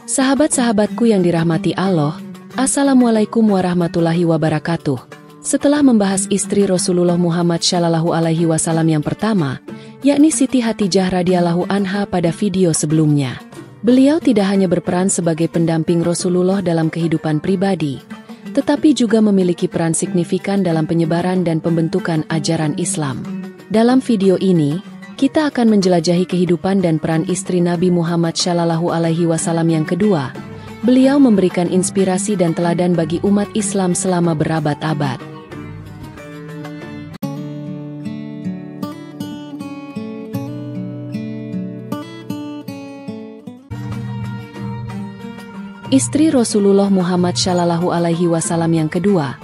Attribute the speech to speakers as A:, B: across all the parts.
A: Sahabat-sahabatku yang dirahmati Allah, Assalamualaikum warahmatullahi wabarakatuh. Setelah membahas istri Rasulullah Muhammad Shallallahu Alaihi Wasallam yang pertama, yakni Siti Hatijah radhiyallahu anha pada video sebelumnya, beliau tidak hanya berperan sebagai pendamping Rasulullah dalam kehidupan pribadi, tetapi juga memiliki peran signifikan dalam penyebaran dan pembentukan ajaran Islam. Dalam video ini, kita akan menjelajahi kehidupan dan peran istri Nabi Muhammad Shallallahu Alaihi Wasallam yang kedua. Beliau memberikan inspirasi dan teladan bagi umat Islam selama berabad-abad. Istri Rasulullah Muhammad Shallallahu Alaihi Wasallam yang kedua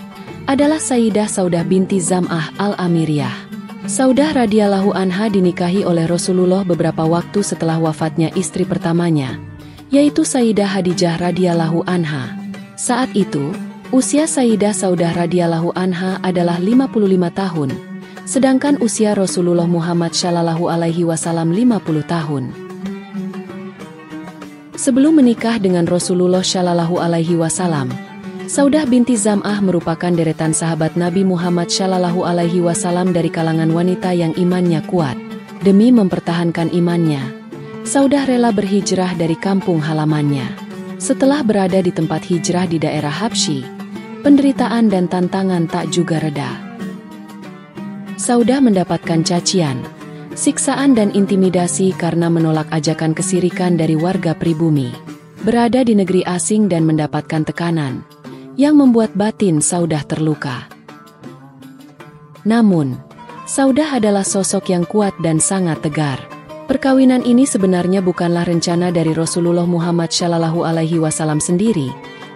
A: adalah Sayyidah Saudah binti Zam'ah al-Amiriyah. Saudah radhiyallahu anha dinikahi oleh Rasulullah beberapa waktu setelah wafatnya istri pertamanya, yaitu Sayyidah Khadijah radhiyallahu anha. Saat itu, usia Sayyidah Saudah radhiyallahu anha adalah 55 tahun, sedangkan usia Rasulullah Muhammad Shallallahu Alaihi Wasallam 50 tahun. Sebelum menikah dengan Rasulullah Shallallahu Alaihi Wasallam, Saudah binti Zam'ah merupakan deretan sahabat Nabi Muhammad Shallallahu Alaihi Wasallam dari kalangan wanita yang imannya kuat. Demi mempertahankan imannya, Saudah rela berhijrah dari kampung halamannya. Setelah berada di tempat hijrah di daerah Habsyi, penderitaan dan tantangan tak juga reda. Saudah mendapatkan cacian, siksaan dan intimidasi karena menolak ajakan kesirikan dari warga pribumi. Berada di negeri asing dan mendapatkan tekanan yang membuat batin Saudah terluka. Namun, Saudah adalah sosok yang kuat dan sangat tegar. Perkawinan ini sebenarnya bukanlah rencana dari Rasulullah Muhammad Shallallahu Alaihi Wasallam sendiri,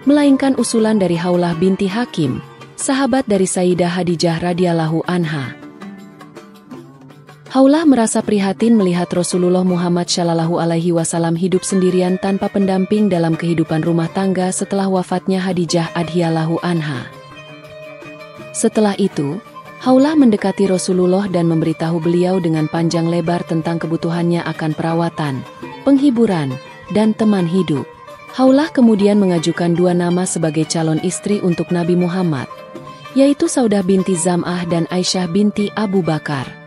A: melainkan usulan dari Haulah binti Hakim, sahabat dari Sayyidah Khadijah radhiyallahu anha. Haulah merasa prihatin melihat Rasulullah Muhammad Shallallahu Alaihi Wasallam hidup sendirian tanpa pendamping dalam kehidupan rumah tangga setelah wafatnya Khadijah radhiyallahu anha. Setelah itu, Haulah mendekati Rasulullah dan memberitahu beliau dengan panjang lebar tentang kebutuhannya akan perawatan, penghiburan, dan teman hidup. Haulah kemudian mengajukan dua nama sebagai calon istri untuk Nabi Muhammad, yaitu Saudah binti Zam'ah dan Aisyah binti Abu Bakar.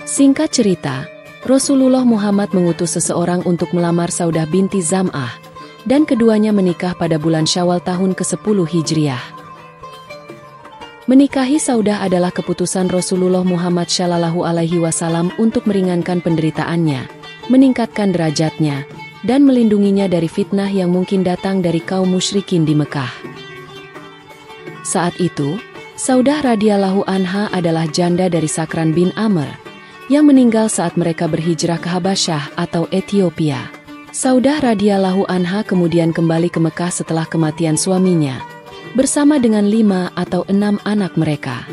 A: Singkat cerita, Rasulullah Muhammad mengutus seseorang untuk melamar Saudah binti Zam'ah, dan keduanya menikah pada bulan Syawal tahun ke-10 Hijriah. Menikahi Saudah adalah keputusan Rasulullah Muhammad Shallallahu Alaihi Wasallam untuk meringankan penderitaannya, meningkatkan derajatnya, dan melindunginya dari fitnah yang mungkin datang dari kaum musyrikin di Mekah. Saat itu, Saudah radhiyallahu anha adalah janda dari Sakran bin Amr, yang meninggal saat mereka berhijrah ke Habasyah atau Ethiopia. Saudah radhiyallahu anha kemudian kembali ke Mekah setelah kematian suaminya, bersama dengan 5 atau 6 anak mereka.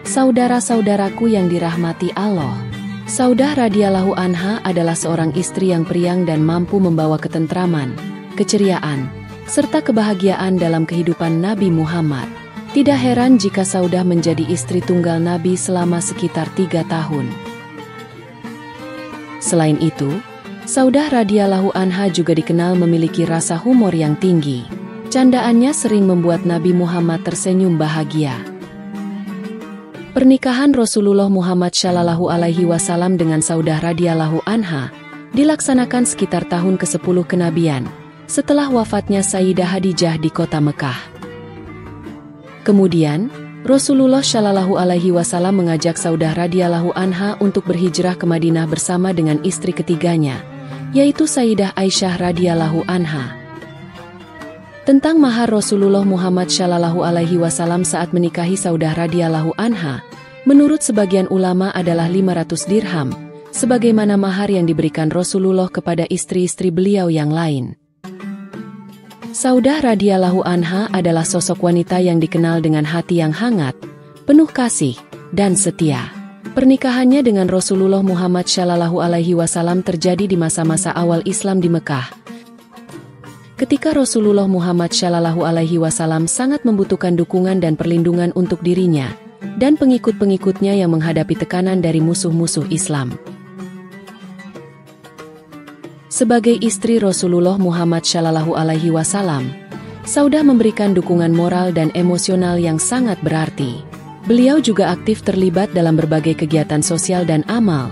A: Saudara-saudaraku yang dirahmati Allah, Saudah radhiyallahu anha adalah seorang istri yang periang dan mampu membawa ketentraman, keceriaan, serta kebahagiaan dalam kehidupan Nabi Muhammad. Tidak heran jika Saudah menjadi istri tunggal Nabi selama sekitar 3 tahun. Selain itu, Saudah radhiyallahu anha juga dikenal memiliki rasa humor yang tinggi. Candaannya sering membuat Nabi Muhammad tersenyum bahagia. Pernikahan Rasulullah Muhammad Shallallahu Alaihi Wasallam dengan Saudah radhiyallahu anha dilaksanakan sekitar tahun ke-10 kenabian, setelah wafatnya Sayyidah Khadijah di kota Mekah. Kemudian, Rasulullah Shallallahu Alaihi Wasallam mengajak Saudah radhiyallahu anha untuk berhijrah ke Madinah bersama dengan istri ketiganya, yaitu Sayyidah Aisyah radhiyallahu anha. Tentang mahar Rasulullah Muhammad Shallallahu Alaihi Wasallam saat menikahi Saudah radhiyallahu anha, menurut sebagian ulama adalah 500 dirham, sebagaimana mahar yang diberikan Rasulullah kepada istri-istri beliau yang lain. Saudah radhiyallahu anha adalah sosok wanita yang dikenal dengan hati yang hangat, penuh kasih, dan setia. Pernikahannya dengan Rasulullah Muhammad Shallallahu Alaihi Wasallam terjadi di masa-masa awal Islam di Mekah, ketika Rasulullah Muhammad Shallallahu Alaihi Wasallam sangat membutuhkan dukungan dan perlindungan untuk dirinya dan pengikut-pengikutnya yang menghadapi tekanan dari musuh-musuh Islam. Sebagai istri Rasulullah Muhammad Shallallahu Alaihi Wasallam, Saudah memberikan dukungan moral dan emosional yang sangat berarti. Beliau juga aktif terlibat dalam berbagai kegiatan sosial dan amal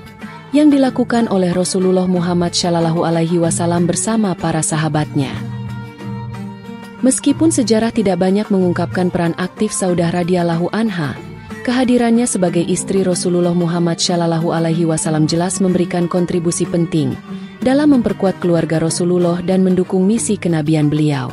A: yang dilakukan oleh Rasulullah Muhammad Shallallahu Alaihi Wasallam bersama para sahabatnya. Meskipun sejarah tidak banyak mengungkapkan peran aktif Saudah radhiyallahu anha, kehadirannya sebagai istri Rasulullah Muhammad Shallallahu Alaihi Wasallam jelas memberikan kontribusi penting dalam memperkuat keluarga Rasulullah dan mendukung misi kenabian beliau.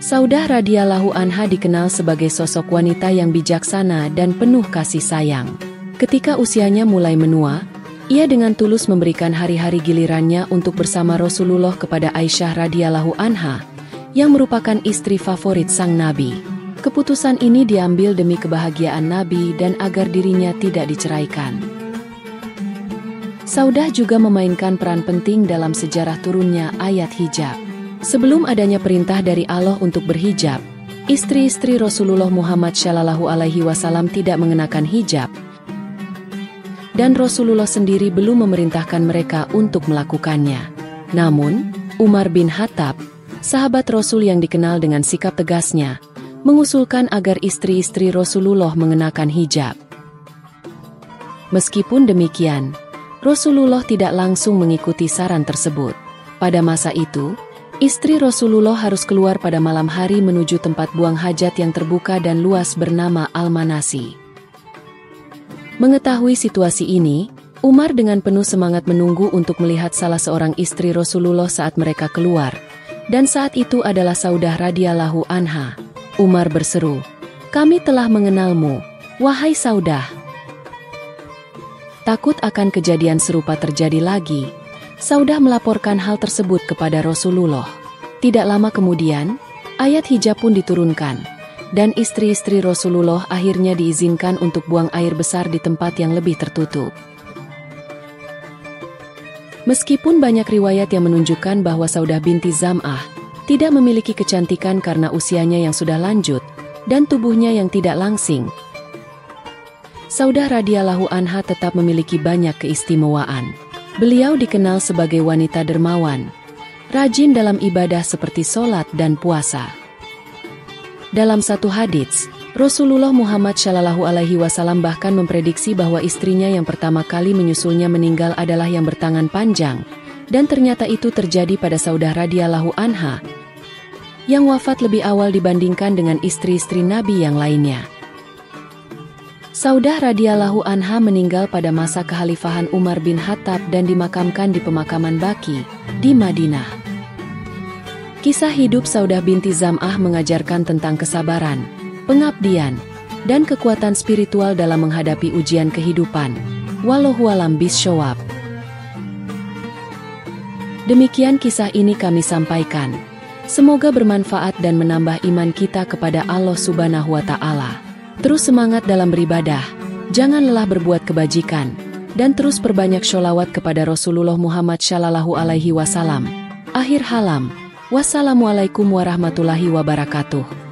A: Saudah radhiyallahu anha dikenal sebagai sosok wanita yang bijaksana dan penuh kasih sayang. Ketika usianya mulai menua, ia dengan tulus memberikan hari-hari gilirannya untuk bersama Rasulullah kepada Aisyah radhiyallahu anha, yang merupakan istri favorit sang Nabi. Keputusan ini diambil demi kebahagiaan Nabi dan agar dirinya tidak diceraikan. Saudah juga memainkan peran penting dalam sejarah turunnya ayat hijab. Sebelum adanya perintah dari Allah untuk berhijab, istri-istri Rasulullah Muhammad Shallallahu Alaihi Wasallam tidak mengenakan hijab, dan Rasulullah sendiri belum memerintahkan mereka untuk melakukannya. Namun, Umar bin Khattab, sahabat Rasul yang dikenal dengan sikap tegasnya, mengusulkan agar istri-istri Rasulullah mengenakan hijab. Meskipun demikian, Rasulullah tidak langsung mengikuti saran tersebut. Pada masa itu, istri Rasulullah harus keluar pada malam hari menuju tempat buang hajat yang terbuka dan luas bernama Al-Manasi. Mengetahui situasi ini, Umar dengan penuh semangat menunggu untuk melihat salah seorang istri Rasulullah saat mereka keluar, dan saat itu adalah Saudah radhiyallahu anha. Umar berseru, "Kami telah mengenalmu, wahai Saudah." Takut akan kejadian serupa terjadi lagi, Saudah melaporkan hal tersebut kepada Rasulullah. Tidak lama kemudian, ayat hijab pun diturunkan, dan istri-istri Rasulullah akhirnya diizinkan untuk buang air besar di tempat yang lebih tertutup. Meskipun banyak riwayat yang menunjukkan bahwa Saudah binti Zam'ah tidak memiliki kecantikan karena usianya yang sudah lanjut dan tubuhnya yang tidak langsing, Saudah radhiyallahu anha tetap memiliki banyak keistimewaan. Beliau dikenal sebagai wanita dermawan, rajin dalam ibadah seperti sholat dan puasa. Dalam satu hadits, Rasulullah Muhammad Shallallahu Alaihi Wasallam bahkan memprediksi bahwa istrinya yang pertama kali menyusulnya meninggal adalah yang bertangan panjang, dan ternyata itu terjadi pada Saudah radhiyallahu anha, yang wafat lebih awal dibandingkan dengan istri-istri Nabi yang lainnya. Saudah radhiyallahu anha meninggal pada masa kekhalifahan Umar bin Khattab dan dimakamkan di pemakaman Baqi di Madinah. Kisah hidup Saudah binti Zam'ah mengajarkan tentang kesabaran, pengabdian, dan kekuatan spiritual dalam menghadapi ujian kehidupan. Wallahu a'lam bishawab. Demikian kisah ini kami sampaikan. Semoga bermanfaat dan menambah iman kita kepada Allah Subhanahu wa Ta'ala. Terus semangat dalam beribadah, jangan lelah berbuat kebajikan, dan terus perbanyak sholawat kepada Rasulullah Muhammad Shallallahu Alaihi Wasallam. Akhir halam. Wassalamualaikum warahmatullahi wabarakatuh.